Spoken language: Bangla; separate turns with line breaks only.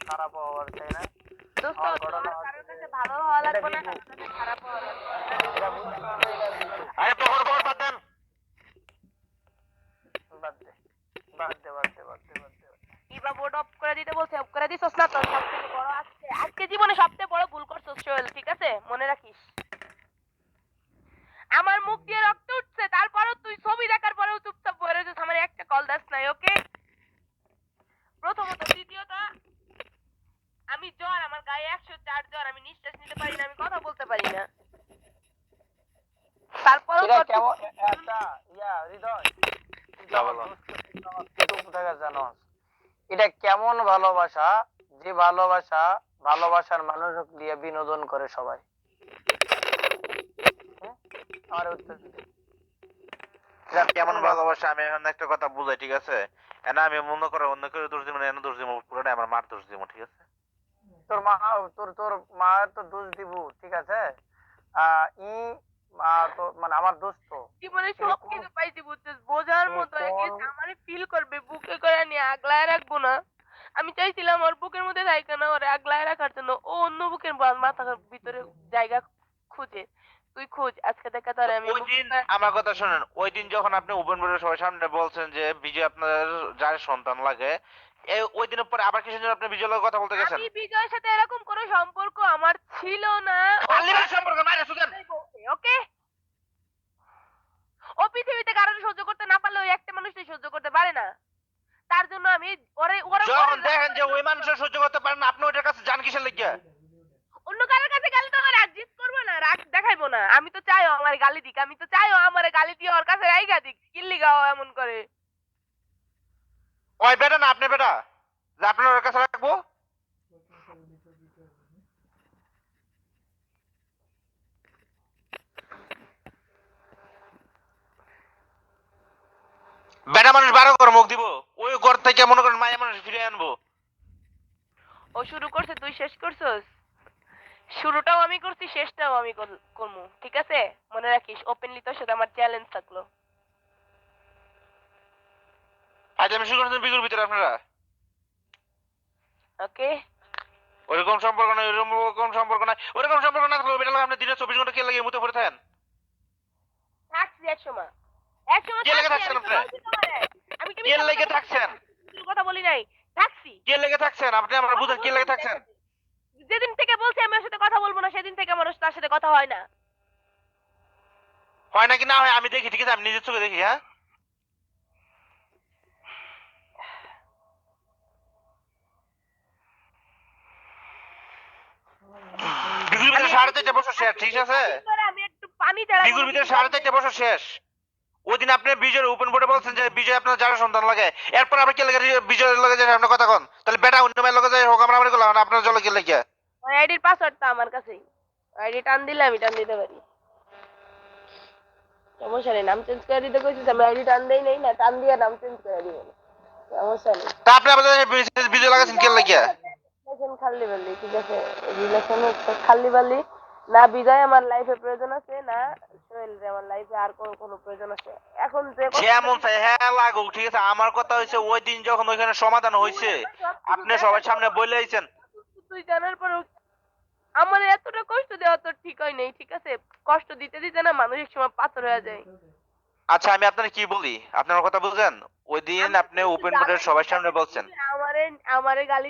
খারাপ হওয়ার চাই না।
দোস্ত কারোর কাছে ভালো হওয়া লাগবে না, কারোর কাছে খারাপ হওয়া লাগবে না। ইবা বোর্ড অফ করে দিতে বলছে, অফ করে দিছস না? তোর সবথেকে বড় আজকে জীবনে সবথেকে বড় ভুল করছস সোহেল, ঠিক আছে? মনে রাখিস। আমার মুখ দিয়ে রক্ত উঠছে, তারপরও তুই ছবি দেখার পরেও চুপচাপ বলে রয়েছিস, আমার একটা কল দাস নাই, ওকে? প্রথমত। দ্বিতীয়ত, আমি জ্বর, আমার গায়ে 104 জ্বর, আমি নিঃশ্বাস নিতে পারি না, আমি কথা বলতে পারি না। তারপরও
এটা কেমন একটা হৃদয়, এটা কেমন ভালোবাসা, যে ভালোবাসার মানুষ দিয়ে বিনোদন করে সবাই। আমার উত্তর
কেমন ভালোবাসা, আমি এখন একটা কথা বুঝাই, ঠিক আছে? এনা আমি মনে করে অন্য কেউ দোষ দিব না, এনে দোষ দিব পুরোটা আমার মার দোষ দিব, ঠিক আছে?
তোর মা, তোর মায়ের তো দোষ দিব, ঠিক আছে? ই মা তো মানে আমার দোস্ত
জীবনে সব কিছু পাইছি বুঝছিস, বোঝার মতো আমারে ফিল করবে, বুকে করে নিয়ে আগলায় রাখবো না। আমি চাইছিলাম ওর বুকের মধ্যে থাকে না, ওরে আগলায় রাখার জন্য। ও অন্য বুকের মাথার ভিতরে জায়গা খুঁজে। তুই খোঁজ, আজকে দেখা তারে আমি
ওই দিন আমার কথা শুনেন, ওই দিন যখন আপনি ওপেন বোর্ডের সবার সামনে বলছেন যে বিজয় আপনার যার সন্তান লাগে, ওই দিনের পরে আবার কিসের জন্য আপনি বিজয়ের লগে কথা বলতে গেছেন?
আমি বিজয়ের সাথে এরকম কোনো সম্পর্ক আমার ছিল না।
আল্লিবার সম্পর্ক মাইরা সুদেন।
ওকে, ও পৃথিবীতে কারণ সহ্য করতে না পারলে ওই একটা মানুষই সহ্য করতে পারে না। তার জন্য আমি
যখন দেখেন যে ওই মানুষ সহ্য করতে পারেন, আপনি ওইটার কাছে যান কিসের লাগিয়া?
অন্য কারোর কাছে গেলে তো আমার রাগ জিত করবো না, রাগ দেখাইবো না। আমি তো চাইও আমার গালি দিক, আমি তো চাইও আমার গালি দিয়ে ওর কাছে রাইগা দিক। কিল্লি গাও এমন করে?
ওই বেটা না আপনি বেটা যে আপনার ওর কাছে রাখবো? বেটা মানুষ 12 করে মুখ দিব, ওই ঘর থেকে মনে করেন মায়া মানুষ ফিরে আনবো।
ও শুরু করছে, তুই শেষ করছস। শুরুটাও আমি করছি, শেষটাও আমি করবো, ঠিক আছে? মনে রাখিস, ওপেনলি তোর সাথে আমার চ্যালেঞ্জ থাকলো।
আজ আমি শুরু করছেন বিগুর ভিতরে আপনারা।
ওকে,
ওরকম সম্পর্ক নাই, ওরকম সম্পর্ক নাই, ওরকম সম্পর্ক না থাকলে বেটা আপনি দিনে 24 ঘন্টা কে লাগিয়ে মুতে পড়ে থাকেন?
থাকছি একসময়, একসময়
কে লেগে
থাকছি।
থাকছেন
আমি তো
আপনি?
বলছি তোমারে, আমি কি
কে লেগে থাকছেন?
কথা বলি নাই? থাকছি।
কে লেগে থাকছেন আপনি? আমার বুঝেন কে লেগে থাকছেন?
যেদিন থেকে বলছি আমি ওর সাথে কথা বলবো না, সেদিন থেকে আমার তার সাথে কথা হয় না।
হয় নাকি না হয় আমি দেখি, ঠিক আছে? আমি নিজের চোখে দেখি। হ্যাঁ, বিগুর ভিতরে 4.5 বছর শেষ, ঠিক আছে?
আমি একটু পানি ছাড়া
বিগুর ভিতরে 4.5 বছর শেষ। ওই দিন আপনি বিজয়ের ওপেন বোর্ডে বলছেন যে বিজয় আপনার যারা সন্তান লাগে, এরপর আবার কে লেগে বিজয়ের লগে যায় আপনার কথা কন? তাহলে বেটা অন্য মেয়ের লগে যায় হোক, আমরা আমার গেলাম আপনার জলে কে লেগে?
ওই আইডির পাসওয়ার্ডটা আমার কাছেই। আইডি টান দিলে আমি টান দিতে পারি, সমস্যা নেই। নাম চেঞ্জ করে দিতে কইছিস, আমি আইডি টান দেই নাই না, টান দিয়ে নাম চেঞ্জ করে দিব, সমস্যা নেই।
তা আপনি আমাদের বিজয় লাগাছেন কে লেগে?
রিলেশন খালি বালি, ঠিক আছে? রিলেশন হচ্ছে খালি বালি। না বিজয় আমার লাইফে প্রয়োজন আছে, না সোহেল আমার লাইফে আর কোনো প্রয়োজন আছে। এখন যে
যেমন চাই হ্যাঁ লাগুক, ঠিক আছে? আমার কথা হইছে ওই দিন যখন ওইখানে সমাধান হইছে, আপনি সবার সামনে বলে আইছেন।
তুই জানার পর আমার এতটা কষ্ট দেওয়া তো ঠিক হয় নাই, ঠিক আছে? কষ্ট দিতে দিতে না মানুষ এক সময় পাথর হয়ে যায়।
আচ্ছা আমি আপনার কি বলি, আপনার কথা বুঝেন? ওই দিন আপনি ওপেন বোর্ডের সবার সামনে বলছেন
আমারে আমারে গালি